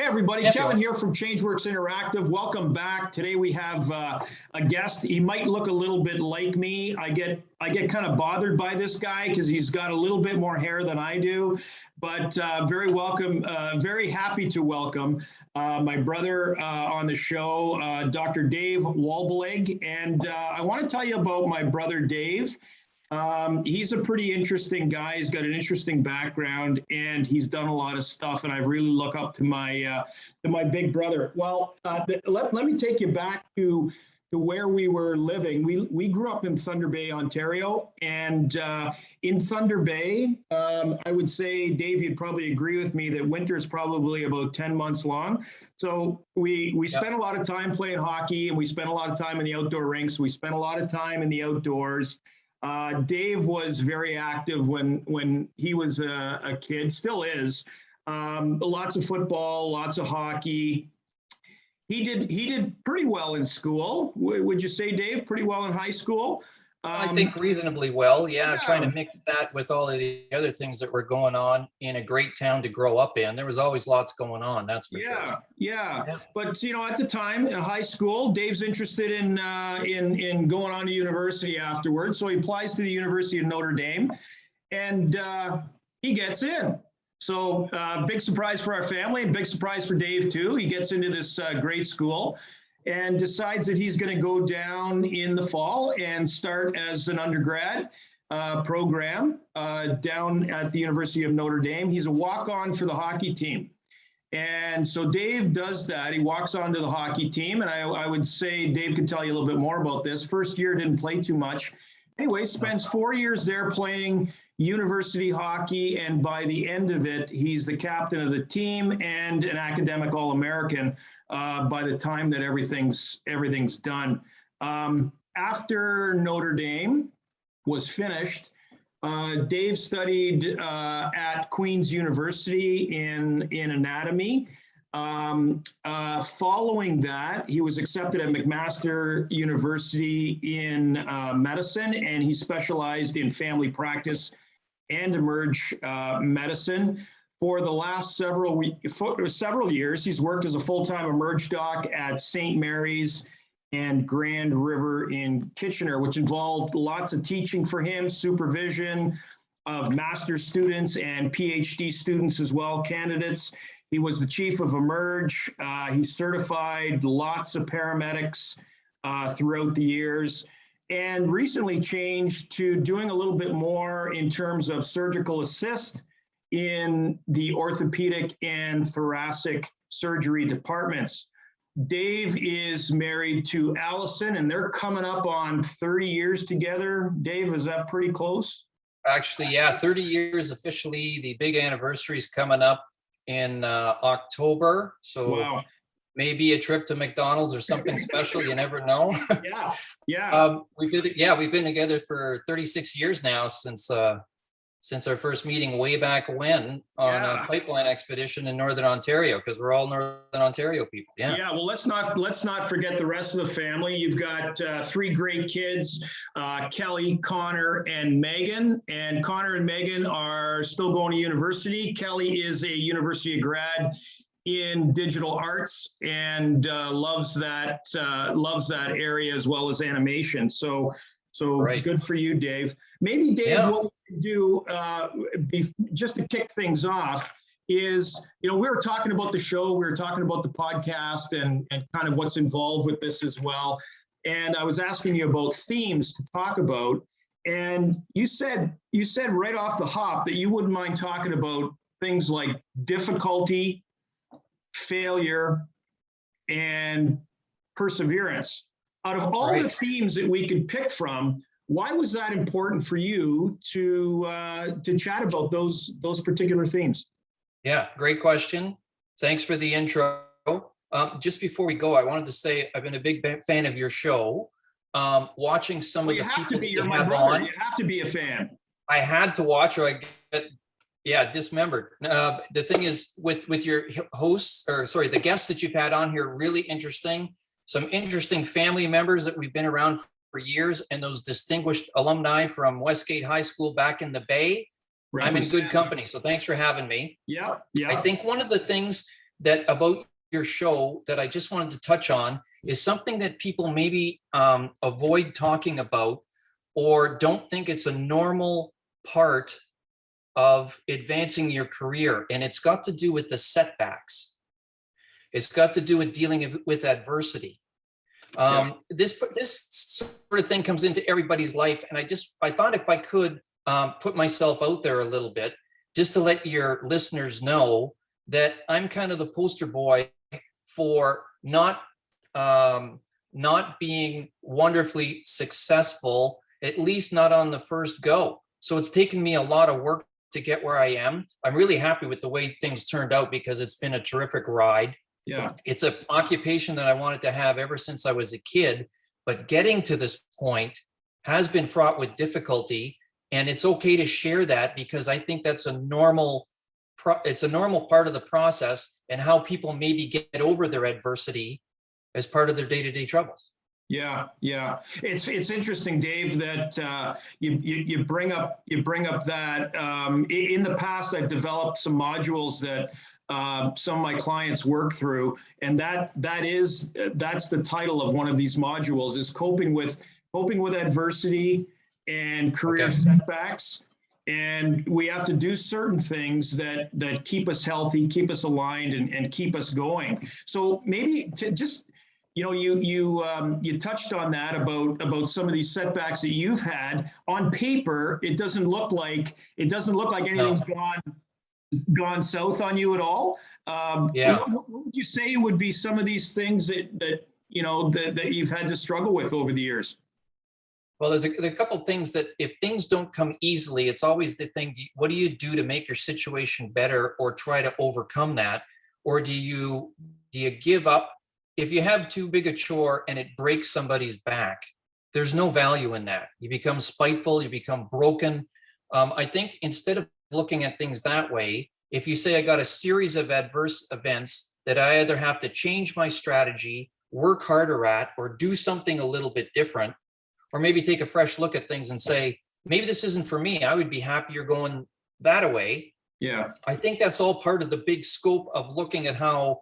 Hey everybody, Yeah, Kevin here from ChangeWorks Interactive. Welcome back. Today we have a guest. He might look a little bit like me. I get kind of bothered by this guy because he's got a little bit more hair than I do. But very welcome, very happy to welcome my brother on the show, Dr. Dave Waldbillig. And I want to tell you about my brother Dave. He's a pretty interesting guy. He's got an interesting background, and he's done a lot of stuff. And I really look up to my big brother. Well, let me take you back to where we were living. We grew up in Thunder Bay, Ontario, and in Thunder Bay, I would say, Dave, you'd probably agree with me that winter is probably about 10 months long. So we spent a lot of time playing hockey, and we spent a lot of time in the outdoor rinks. We spent a lot of time in the outdoors. Dave was very active when he was a kid, still is. Lots of football, lots of hockey. He did pretty well in school. Would you say, Dave, pretty well in high school? I think reasonably well. Yeah, trying to mix that with all of the other things that were going on in a great town to grow up in. There was always lots going on, that's for sure. Yeah. But at the time in high school, Dave's interested in going on to university afterwards. So he applies to the University of Notre Dame, and he gets in. So big surprise for our family, and big surprise for Dave too. He gets into this great school and decides that he's going to go down in the fall and start as an undergrad program down at the University of Notre Dame. He's a walk-on for the hockey team. And so Dave does that. He walks onto the hockey team, and I would say Dave could tell you a little bit more about this. First year didn't play too much. Anyway, spends 4 years there playing university hockey, and by the end of it, he's the captain of the team and an academic All-American by the time that everything's done. After Notre Dame was finished, Dave studied at Queen's University in anatomy. Following that, he was accepted at McMaster University in medicine, and he specialized in family practice and emerge medicine. For the last several years, he's worked as a full-time emerge doc at St. Mary's and Grand River in Kitchener, which involved lots of teaching for him, supervision of master's students and PhD students as well, candidates. He was the chief of emerge. He certified lots of paramedics throughout the years, and recently changed to doing a little bit more in terms of surgical assist in the orthopedic and thoracic surgery departments. Dave is married to Allison, and they're coming up on 30 years together. Dave, is that pretty close? Actually, yeah, 30 years officially. The big anniversary is coming up in October. So wow. Maybe a trip to McDonald's or something special. You never know. Yeah. We've been together for 36 years now, since our first meeting way back when on a pipeline expedition in Northern Ontario, because we're all Northern Ontario people. Yeah. Well, let's not forget the rest of the family. You've got three great kids, Kelly, Connor, and Megan. And Connor and Megan are still going to university. Kelly is a university grad in digital arts and loves that area as well as animation. So right. Good for you, Dave. Maybe, Dave, what we could do just to kick things off is, we were talking about the show, we were talking about the podcast and kind of what's involved with this as well. And I was asking you about themes to talk about. And you said right off the hop that you wouldn't mind talking about things like difficulty, failure, and perseverance. Out of all the themes that we could pick from, why was that important for you to chat about those particular themes? Yeah, great question. Thanks for the intro. Just before we go, I wanted to say I've been a big fan of your show. Watching some of the people that you have on. You have to be a fan. I had to watch, or I get dismembered. The thing is, with your hosts, the guests that you've had on here, really interesting. Some interesting family members that we've been around for years, and those distinguished alumni from Westgate High School back in the Bay. I'm in good company, so thanks for having me. Yeah. I think one of the things that about your show that I just wanted to touch on is something that people maybe avoid talking about or don't think it's a normal part of advancing your career. And it's got to do with the setbacks. It's got to do with dealing with adversity. This sort of thing comes into everybody's life. And I thought if I could put myself out there a little bit, just to let your listeners know that I'm kind of the poster boy for not being wonderfully successful, at least not on the first go. So it's taken me a lot of work to get where I am. I'm really happy with the way things turned out because it's been a terrific ride. Yeah. It's an occupation that I wanted to have ever since I was a kid, but getting to this point has been fraught with difficulty. And it's okay to share that because I think that's a normal part of the process and how people maybe get over their adversity as part of their day-to-day troubles. Yeah, yeah. It's interesting, Dave, that you bring up that in the past I've developed some modules that some of my clients work through, and that's the title of one of these modules is coping with adversity and career setbacks. And we have to do certain things that keep us healthy, keep us aligned, and keep us going. So maybe to just, you touched on that about some of these setbacks that you've had. On paper, it doesn't look like anything's gone south on you at all. What would you say would be some of these things that you've had to struggle with over the years? Well, there's a couple of things that if things don't come easily, it's always the thing, what do you do to make your situation better or try to overcome that? Or do you give up? If you have too big a chore and it breaks somebody's back, there's no value in that. You become spiteful, you become broken. I think instead of looking at things that way, if you say I got a series of adverse events that I either have to change my strategy, work harder at, or do something a little bit different, or maybe take a fresh look at things and say, maybe this isn't for me. I would be happier going that way. Yeah. I think that's all part of the big scope of looking at how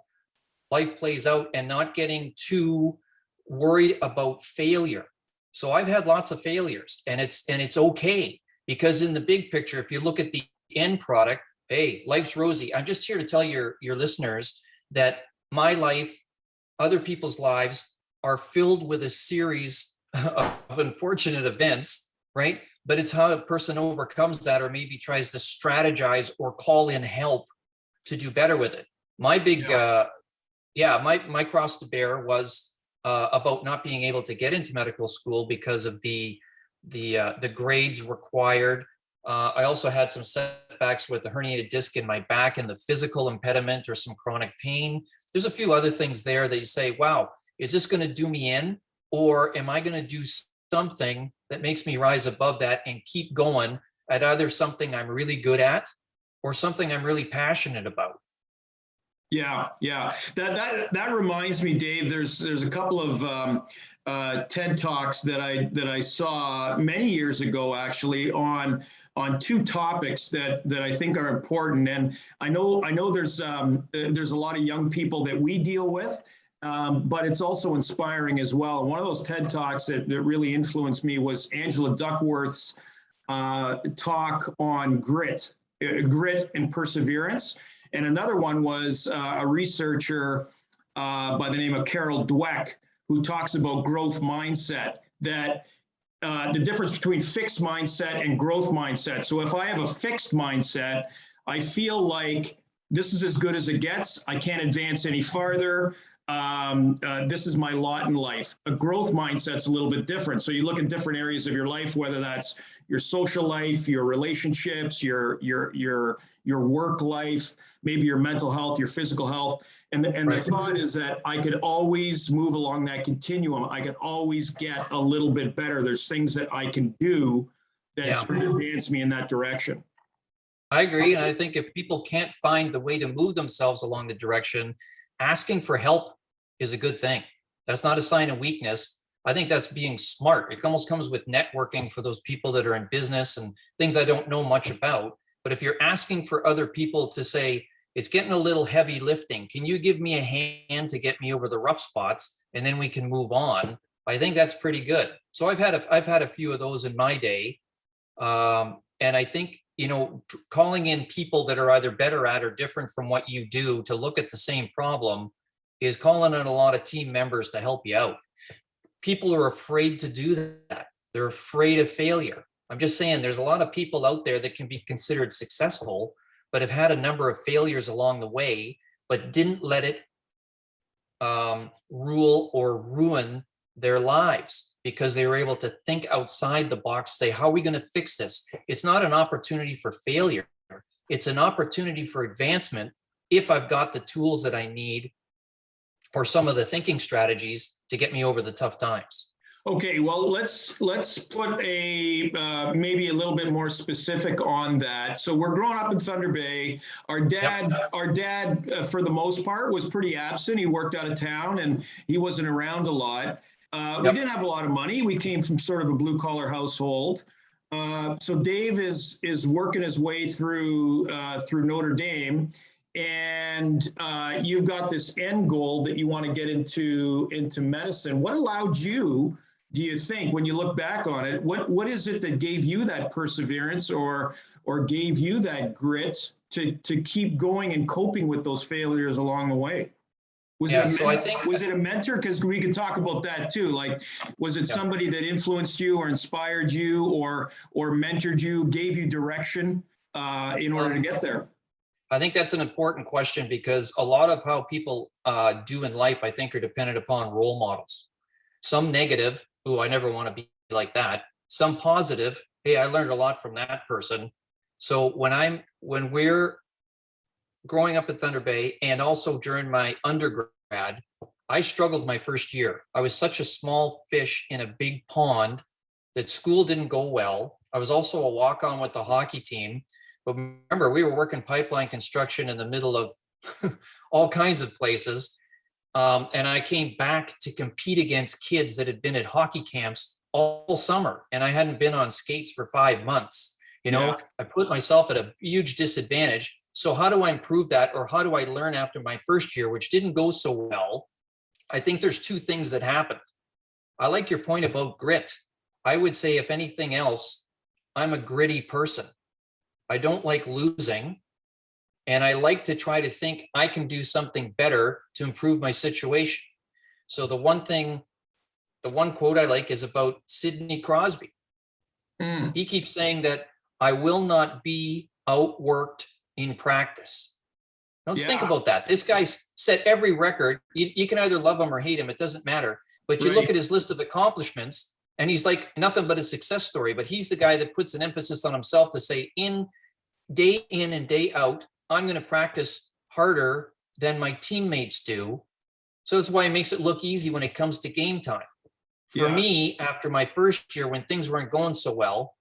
life plays out and not getting too worried about failure. So I've had lots of failures and it's okay because in the big picture, if you look at the end product, hey, life's rosy. I'm just here to tell your listeners that my life, other people's lives are filled with a series of unfortunate events, right? But it's how a person overcomes that or maybe tries to strategize or call in help to do better with it. My big, my cross to bear was about not being able to get into medical school because of the grades required. I also had some setbacks with the herniated disc in my back and the physical impediment or some chronic pain. There's a few other things there that you say, wow, is this going to do me in? Or am I going to do something that makes me rise above that and keep going at either something I'm really good at or something I'm really passionate about? Yeah. That reminds me, Dave. There's a couple of TED Talks that I saw many years ago, actually, on two topics that I think are important. And I know there's a lot of young people that we deal with. But it's also inspiring as well. One of those TED Talks that really influenced me was Angela Duckworth's talk on grit and perseverance. And another one was a researcher by the name of Carol Dweck, who talks about growth mindset, that the difference between fixed mindset and growth mindset. So if I have a fixed mindset, I feel like this is as good as it gets. I can't advance any farther. This is my lot in life. A growth mindset's a little bit different. So you look at different areas of your life, whether that's your social life, your relationships, your work life, maybe your mental health, your physical health. And the thought is that I could always move along that continuum. I could always get a little bit better. There's things that I can do that sort of advance me in that direction. I agree. And I think if people can't find the way to move themselves along the direction, asking for help is a good thing. That's not a sign of weakness. I think that's being smart. It almost comes with networking for those people that are in business and things I don't know much about. But if you're asking for other people to say, it's getting a little heavy lifting. Can you give me a hand to get me over the rough spots, and then we can move on? I think that's pretty good. So I've had a few of those in my day. And I think, calling in people that are either better at or different from what you do to look at the same problem is calling in a lot of team members to help you out. People are afraid to do that. They're afraid of failure. I'm just saying there's a lot of people out there that can be considered successful, but have had a number of failures along the way, but didn't let it rule or ruin their lives, because they were able to think outside the box, say, how are we going to fix this? It's not an opportunity for failure. It's an opportunity for advancement if I've got the tools that I need or some of the thinking strategies to get me over the tough times. Okay, well, let's put a maybe a little bit more specific on that. So we're growing up in Thunder Bay. Our dad, for the most part, was pretty absent. He worked out of town and he wasn't around a lot. We didn't have a lot of money. We came from sort of a blue collar household. So Dave is working his way through Notre Dame, and you've got this end goal that you want to get into medicine. What allowed you, do you think, when you look back on it, what is it that gave you that perseverance or gave you that grit to keep going and coping with those failures along the way? Was it a mentor? Because we could talk about that too. Like, was it somebody that influenced you or inspired you or mentored you, gave you direction in order to get there? I think that's an important question, because a lot of how people do in life, I think, are dependent upon role models. Some negative, I never want to be like that. Some positive, hey, I learned a lot from that person. So when we're growing up in Thunder Bay, and also during my undergrad, I struggled my first year. I was such a small fish in a big pond that school didn't go well. I was also a walk-on with the hockey team. But remember, we were working pipeline construction in the middle of all kinds of places. And I came back to compete against kids that had been at hockey camps all summer, and I hadn't been on skates for 5 months. I put myself at a huge disadvantage. So how do I improve that? Or how do I learn after my first year, which didn't go so well? I think there's two things that happened. I like your point about grit. I would say, if anything else, I'm a gritty person. I don't like losing. And I like to try to think I can do something better to improve my situation. So the one quote I like is about Sidney Crosby. He keeps saying that I will not be outworked in practice. Now let's think about that. This guy's set every record. You can either love him or hate him. It doesn't matter. But you look at his list of accomplishments, and he's like nothing but a success story. But he's the guy that puts an emphasis on himself to say, day in and day out, I'm going to practice harder than my teammates do. So that's why it makes it look easy when it comes to game time. For me, after my first year, when things weren't going so well,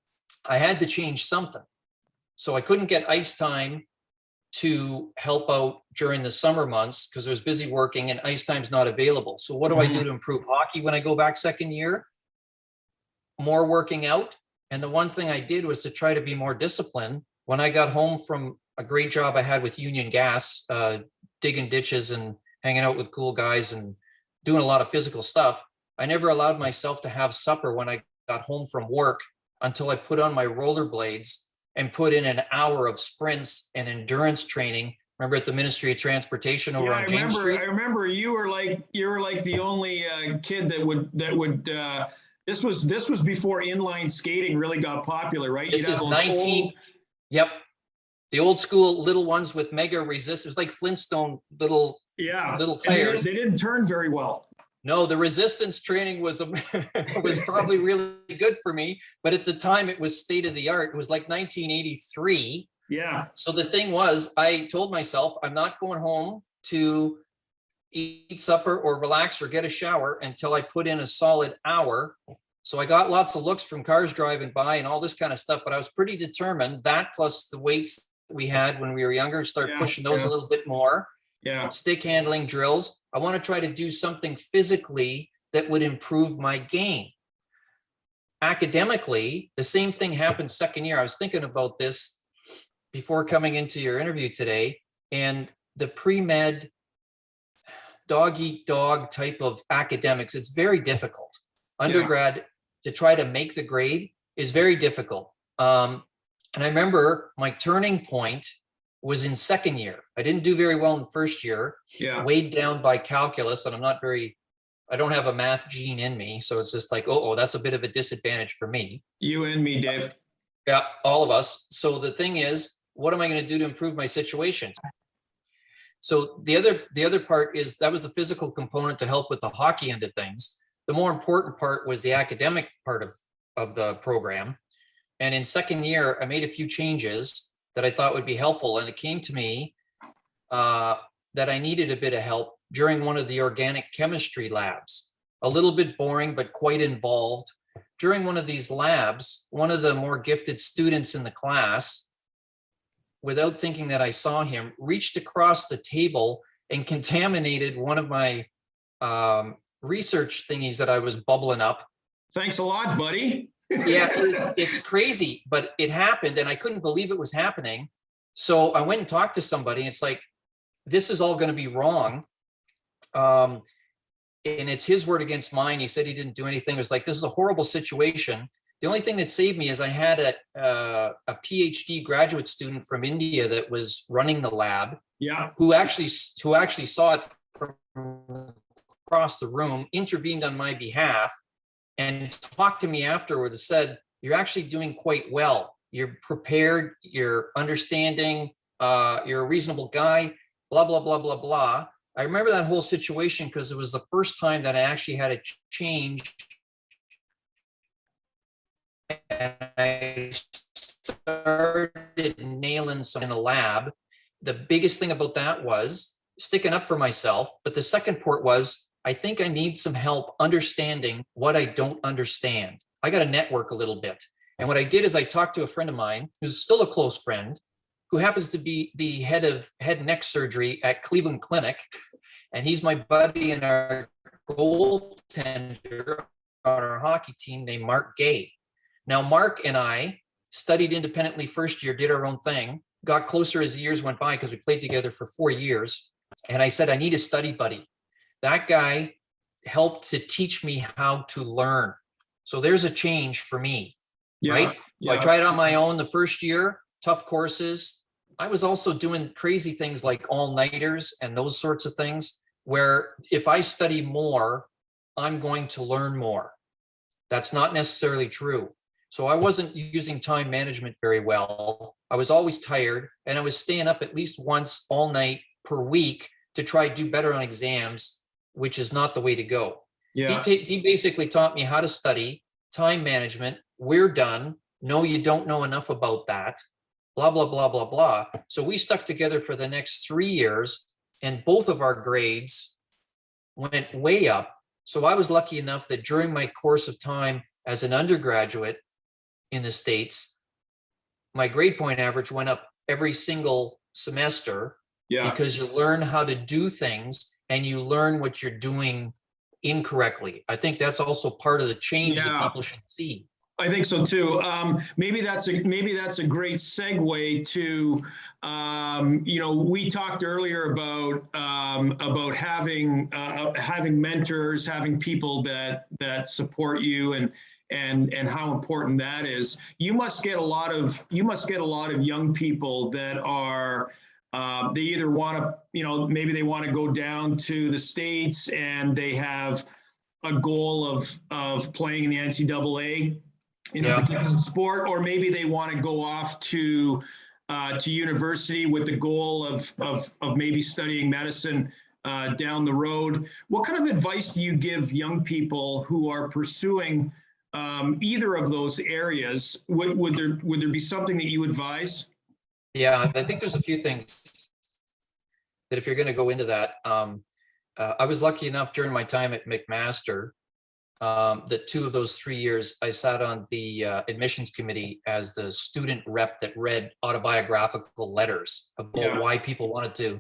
I had to change something. So I couldn't get ice time to help out during the summer months because I was busy working and ice time's not available. So what do I do to improve hockey when I go back second year? More working out. And the one thing I did was to try to be more disciplined. When I got home from a great job I had with Union Gas, digging ditches and hanging out with cool guys and doing a lot of physical stuff, I never allowed myself to have supper when I got home from work until I put on my rollerblades and put in an hour of sprints and endurance training. Remember at the Ministry of Transportation over on James Street? I remember you were like the only kid that would. This was before inline skating really got popular, right? This is 19. Yep. The old school little ones with mega resist. It was like Flintstone little tires. They didn't turn very well. No, the resistance training was was probably really good for me, but at the time it was state of the art. It was like 1983. Yeah. So the thing was, I told myself, I'm not going home to eat supper or relax or get a shower until I put in a solid hour. So I got lots of looks from cars driving by and all this kind of stuff, but I was pretty determined. That plus the weights we had when we were younger, start pushing those a little bit more. Yeah. Stick handling drills. I want to try to do something physically that would improve my game. Academically, the same thing happened second year. I was thinking about this before coming into your interview today. And the pre-med dog eat dog type of academics, it's very difficult. Undergrad, to try to make the grade is very difficult. And I remember my turning point was in second year. I didn't do very well in first year, weighed down by calculus, and I don't have a math gene in me. So it's just like, oh, that's a bit of a disadvantage for me. You and me, Dave. Yeah, all of us. So the thing is, what am I going to do to improve my situation? So the other part is, that was the physical component to help with the hockey end of things. The more important part was the academic part of the program. And in second year, I made a few changes that I thought would be helpful. And it came to me that I needed a bit of help during one of the organic chemistry labs. A little bit boring, but quite involved. During one of these labs, one of the more gifted students in the class, without thinking that I saw him, reached across the table and contaminated one of my research thingies that I was bubbling up. Thanks a lot, buddy. Yeah, it's crazy, but it happened and I couldn't believe it was happening. So I went and talked to somebody. It's like, this is all going to be wrong. And it's his word against mine. He said he didn't do anything. It was like, this is a horrible situation. The only thing that saved me is I had a PhD graduate student from India that was running the lab, who actually saw it from across the room, intervened on my behalf, and talked to me afterwards and said, "You're actually doing quite well. You're prepared. You're understanding. You're a reasonable guy. Blah blah blah blah blah." I remember that whole situation because it was the first time that I actually had to change. And I started nailing some in the lab. The biggest thing about that was sticking up for myself. But the second part was, I think I need some help understanding what I don't understand. I got to network a little bit. And what I did is I talked to a friend of mine who's still a close friend, who happens to be the head of head and neck surgery at Cleveland Clinic. And he's my buddy in our goaltender on our hockey team named Mark Gay. Now, Mark and I studied independently first year, did our own thing, got closer as the years went by because we played together for 4 years. And I said, I need a study buddy. That guy helped to teach me how to learn. So there's a change for me, right? So I tried on my own the first year, tough courses. I was also doing crazy things like all-nighters and those sorts of things, where if I study more, I'm going to learn more. That's not necessarily true. So I wasn't using time management very well. I was always tired, and I was staying up at least once all night per week to try to do better on exams, which is not the way to go. He basically taught me how to study, time management. We're done. No, you don't know enough about that. Blah, blah, blah, blah, blah. So we stuck together for the next 3 years, and both of our grades went way up. So I was lucky enough that during my course of time as an undergraduate in the States, my grade point average went up every single semester, because you learn how to do things and you learn what you're doing incorrectly. I think that's also part of the change that people should see. I think so too. Maybe that's a great segue to, we talked earlier about having mentors, having people that support you, and how important that is. You must get a lot of young people that are they either want to, maybe they want to go down to the States and they have a goal of playing in the NCAA in a particular sport, or maybe they want to go off to university with the goal of maybe studying medicine down the road. What kind of advice do you give young people who are pursuing either of those areas? Would there be something that you advise? Yeah, I think there's a few things that if you're going to go into that, I was lucky enough during my time at McMaster that 2 of those 3 years I sat on the admissions committee as the student rep that read autobiographical letters about why people wanted to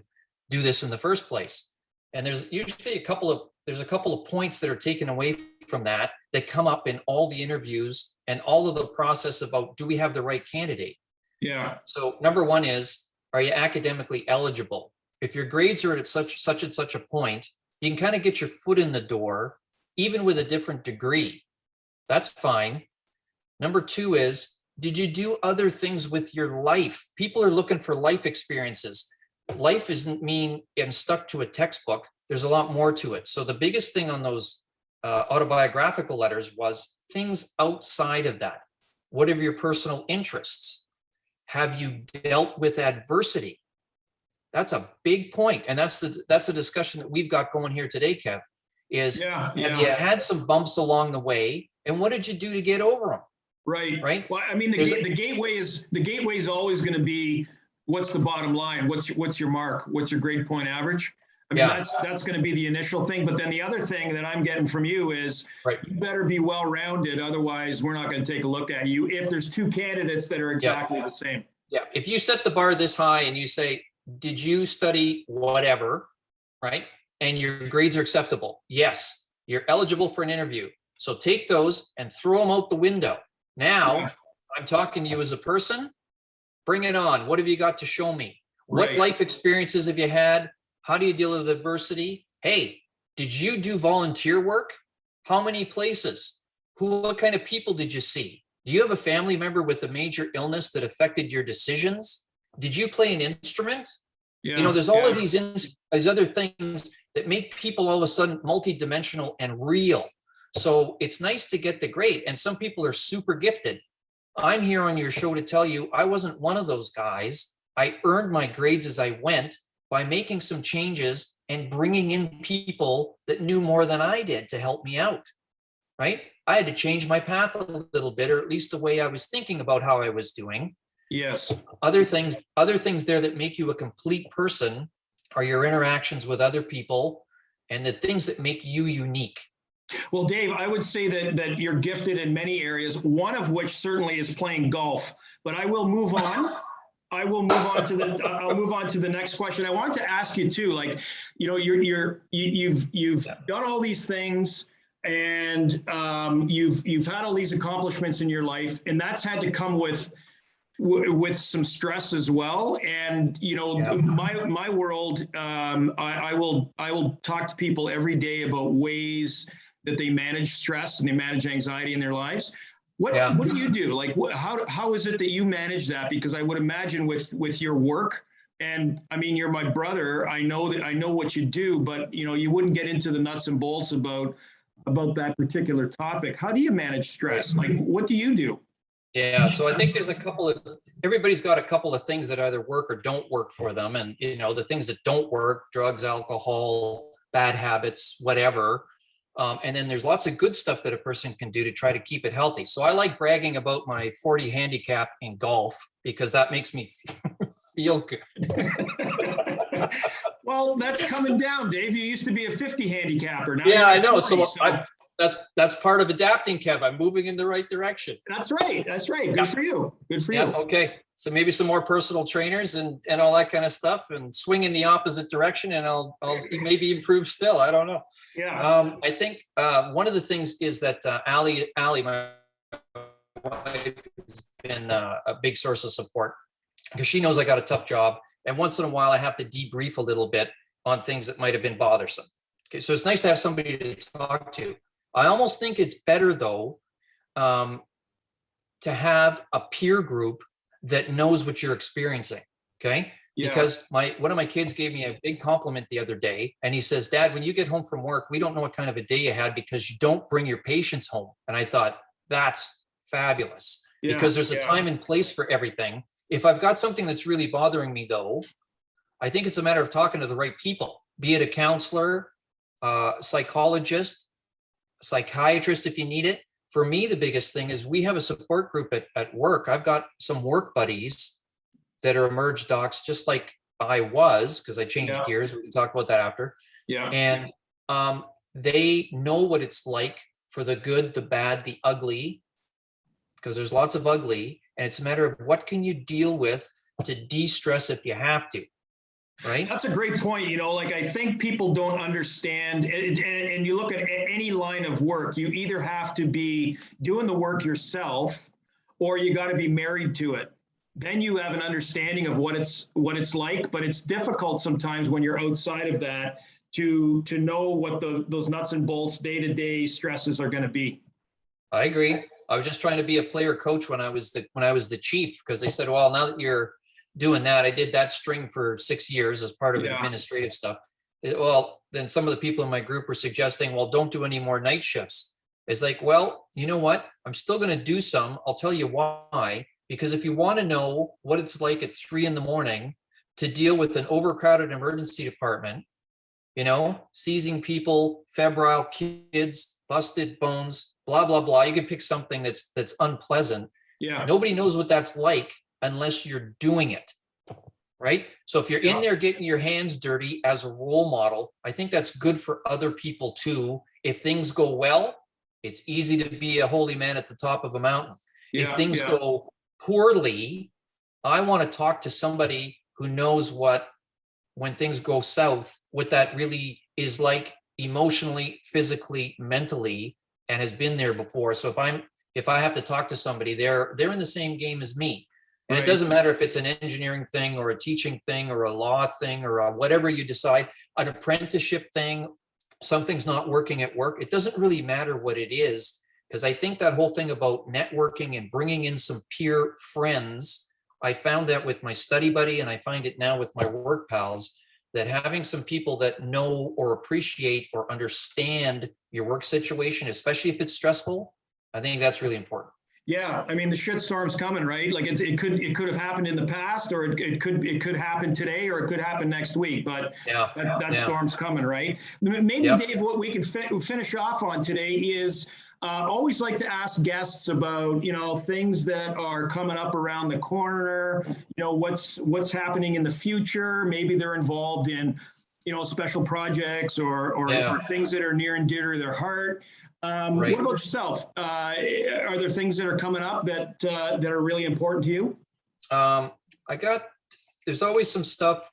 do this in the first place. And there's usually a couple of points that are taken away from that come up in all the interviews and all of the process about, do we have the right candidate? Yeah. So number one is, are you academically eligible? If your grades are at such and such a point, you can kind of get your foot in the door, even with a different degree. That's fine. Number two is, did you do other things with your life? People are looking for life experiences. Life doesn't mean I'm stuck to a textbook. There's a lot more to it. So the biggest thing on those autobiographical letters was things outside of that. What are your personal interests? Have you dealt with adversity? That's a big point. And that's a discussion that we've got going here today, Kev, is have you had some bumps along the way? And what did you do to get over them? Right. Well, I mean, the gateway is always going to be, what's the bottom line? What's your mark? What's your grade point average? I mean, that's going to be the initial thing. But then the other thing that I'm getting from you is you better be well-rounded. Otherwise, we're not going to take a look at you if there's two candidates that are exactly the same. Yeah. If you set the bar this high and you say, did you study whatever, right? And your grades are acceptable. Yes, you're eligible for an interview. So take those and throw them out the window. Now I'm talking to you as a person. Bring it on. What have you got to show me? What life experiences have you had? How do you deal with adversity? Hey, did you do volunteer work? How many places? What kind of people did you see? Do you have a family member with a major illness that affected your decisions? Did you play an instrument? There's all of these other things that make people all of a sudden multidimensional and real. So it's nice to get the grade. And some people are super gifted. I'm here on your show to tell you I wasn't one of those guys. I earned my grades as I went by making some changes and bringing in people that knew more than I did to help me out, right? I had to change my path a little bit, or at least the way I was thinking about how I was doing. Yes. Other things there that make you a complete person are your interactions with other people and the things that make you unique. Well, Dave, I would say that you're gifted in many areas, one of which certainly is playing golf, but I will move on. I'll move on to the next question. I wanted to ask you too, like, you've done all these things, and you've had all these accomplishments in your life, and that's had to come with some stress as well. And my world, I will talk to people every day about ways that they manage stress and they manage anxiety in their lives. What do you do? Like, how is it that you manage that? Because I would imagine with your work, and I mean, you're my brother, I know what you do, but you wouldn't get into the nuts and bolts about that particular topic. How do you manage stress? Like, what do you do? Yeah, so I think there's everybody's got a couple of things that either work or don't work for them. And, the things that don't work, drugs, alcohol, bad habits, whatever. And then there's lots of good stuff that a person can do to try to keep it healthy. So I like bragging about my 40 handicap in golf because that makes me feel good. Well, that's coming down, Dave. You used to be a 50 handicapper. Now I know. 40, so that's part of adapting, Kev. I'm moving in the right direction. That's right. Good for you. Good for you. Okay. So maybe some more personal trainers and all that kind of stuff, and swing in the opposite direction, and I'll maybe improve still. I don't know. Yeah. I think one of the things is that Allie, my wife, has been a big source of support because she knows I got a tough job, and once in a while I have to debrief a little bit on things that might have been bothersome. Okay, so it's nice to have somebody to talk to. I almost think it's better though to have a peer group that knows what you're experiencing. Okay. Yeah. Because one of my kids gave me a big compliment the other day, and he says, Dad, when you get home from work, we don't know what kind of a day you had because you don't bring your patients home. And I thought, that's fabulous because there's a time and place for everything. If I've got something that's really bothering me though, I think it's a matter of talking to the right people, be it a counselor, psychologist, psychiatrist, if you need it. For me, the biggest thing is we have a support group at work. I've got some work buddies that are emerge docs, just like I was, because I changed gears. We can talk about that after. Yeah. And they know what it's like for the good, the bad, the ugly, because there's lots of ugly. And it's a matter of what can you deal with to de-stress if you have to. Right. That's a great point. Like, I think people don't understand, and you look at any line of work, you either have to be doing the work yourself or you got to be married to it. then you have an understanding of what it's like. But it's difficult sometimes when you're outside of that to know what those nuts and bolts day-to-day stresses are going to be. I agree. I was just trying to be a player coach when I was the chief, because they said, well, now that you're doing that, I did that string for 6 years as part of administrative stuff. Well, then some of the people in my group were suggesting, well, don't do any more night shifts. It's like, well, you know what? I'm still going to do some. I'll tell you why. Because if you want to know what it's like at 3 a.m. to deal with an overcrowded emergency department, seizing people, febrile kids, busted bones, blah, blah, blah. You can pick something that's unpleasant. Yeah. Nobody knows what that's like unless you're doing it. Right. So if you're in there getting your hands dirty as a role model, I think that's good for other people too. If things go well, it's easy to be a holy man at the top of a mountain. If things go poorly, I want to talk to somebody who knows when things go south, what that really is like emotionally, physically, mentally, and has been there before. So if I have to talk to somebody, they're in the same game as me. And it doesn't matter if it's an engineering thing or a teaching thing or a law thing or whatever you decide, an apprenticeship thing, something's not working at work. It doesn't really matter what it is, because I think that whole thing about networking and bringing in some peer friends, I found that with my study buddy, and I find it now with my work pals, that having some people that know or appreciate or understand your work situation, especially if it's stressful, I think that's really important. Yeah, I mean, the shitstorm's coming, right? Like it could have happened in the past, or it could happen today, or it could happen next week. But that storm's coming, right? Maybe Dave, what we can finish off on today is always like to ask guests about things that are coming up around the corner. What's happening in the future. Maybe they're involved in special projects or things that are near and dear to their heart. What about yourself? Are there things that are coming up that are really important to you? There's always some stuff,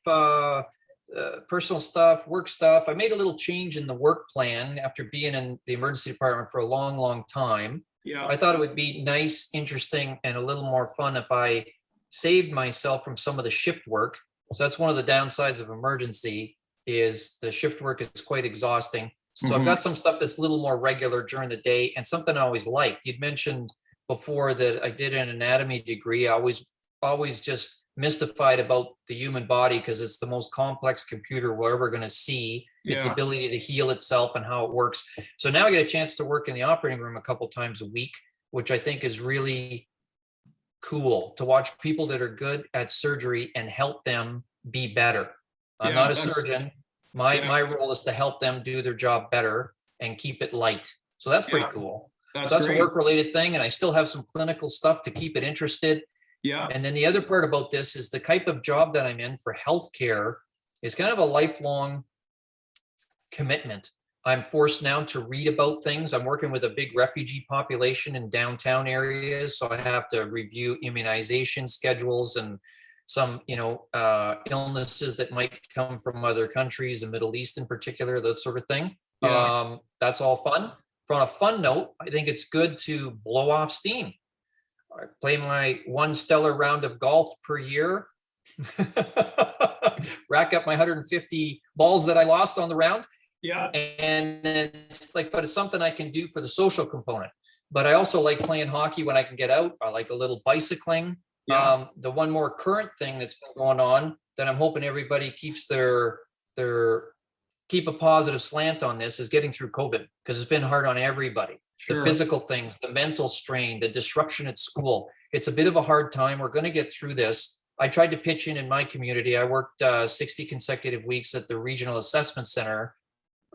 personal stuff, work stuff. I made a little change in the work plan after being in the emergency department for a long, long time. Yeah. I thought it would be nice, interesting, and a little more fun if I saved myself from some of the shift work. So that's one of the downsides of emergency, is the shift work is quite exhausting. So I've got some stuff that's a little more regular during the day, and something I always liked. You'd mentioned before that I did an anatomy degree. I always just mystified about the human body, because it's the most complex computer we're ever going to see, its ability to heal itself and how it works. So now I get a chance to work in the operating room a couple times a week, which I think is really cool, to watch people that are good at surgery and help them be better. I'm not a surgeon. My role is to help them do their job better and keep it light. So that's pretty cool. That's a work-related thing, and I still have some clinical stuff to keep it interested. Yeah. And then the other part about this is the type of job that I'm in for healthcare is kind of a lifelong commitment. I'm forced now to read about things. I'm working with a big refugee population in downtown areas, so I have to review immunization schedules and some, illnesses that might come from other countries, the Middle East in particular, that sort of thing. Yeah. That's all fun. On a fun note, I think it's good to blow off steam. I play my one stellar round of golf per year, rack up my 150 balls that I lost on the round. Yeah. And but it's something I can do for the social component. But I also like playing hockey when I can get out. I like a little bicycling. Yeah. The one more current thing that's been going on that I'm hoping everybody keeps keep a positive slant on this is getting through COVID, because it's been hard on everybody. Sure. The physical things, the mental strain, the disruption at school. It's a bit of a hard time. We're going to get through this. I tried to pitch in my community. I worked 60 consecutive weeks at the Regional Assessment Center,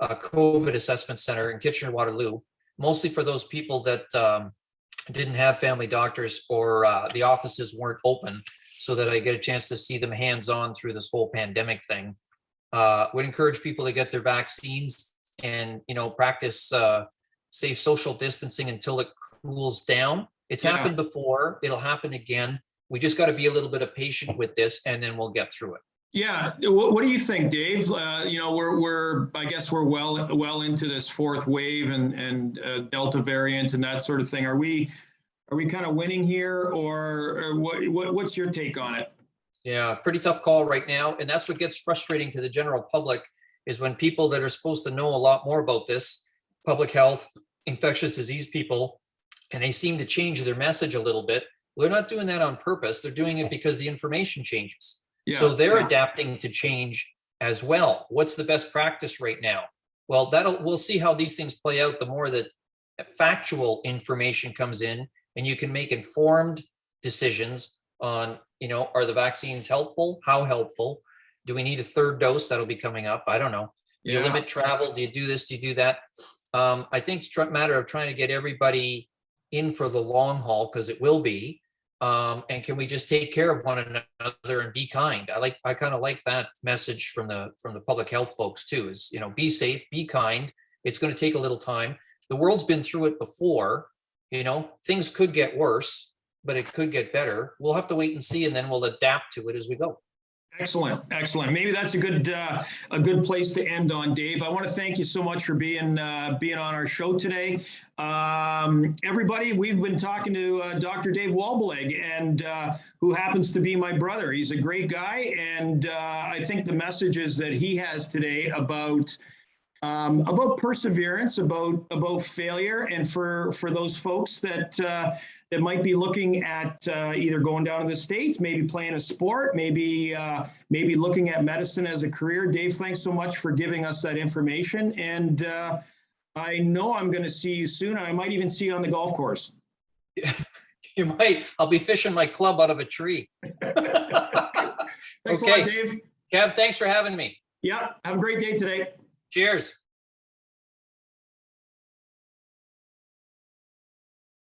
COVID Assessment Center in Kitchener-Waterloo, mostly for those people that didn't have family doctors, or the offices weren't open, so that I get a chance to see them hands-on through this whole pandemic thing. Would encourage people to get their vaccines and, practice safe social distancing until it cools down. It's happened before. It'll happen again. We just got to be a little bit of patient with this, and then we'll get through it. Yeah. What do you think, Dave? I guess we're well into this fourth wave and Delta variant and that sort of thing. Are we Are we kind of winning here, or what's your take on it? Yeah, pretty tough call right now. And that's what gets frustrating to the general public, is when people that are supposed to know a lot more about this, public health, infectious disease people, and they seem to change their message a little bit. They're not doing that on purpose. They're doing it because the information changes. Yeah, so they're adapting to change as well. What's the best practice right now? Well, we'll see how these things play out. The more that factual information comes in, and you can make informed decisions on, are the vaccines helpful? How helpful? Do we need a third dose? That'll be coming up. I don't know. Do you limit travel? Do you do this? Do you do that? I think it's a matter of trying to get everybody in for the long haul, because it will be. And can we just take care of one another and be kind? I kind of like that message from the public health folks too, is, be safe, be kind. It's going to take a little time. The world's been through it before. Things could get worse, but it could get better. We'll have to wait and see, and then we'll adapt to it as we go. Excellent. Maybe that's a good place to end on, Dave. I want to thank you so much for being on our show today. Everybody, we've been talking to Dr. Dave Waldbillig, and who happens to be my brother. He's a great guy, and I think the messages that he has today about perseverance, about failure, and for those folks that might be looking at either going down to the States, maybe playing a sport, maybe looking at medicine as a career. Dave, thanks so much for giving us that information. And I know I'm going to see you soon. I might even see you on the golf course. You might. I'll be fishing my club out of a tree. Thanks a lot, Dave. Kev, thanks for having me. Yeah. Have a great day today. Cheers.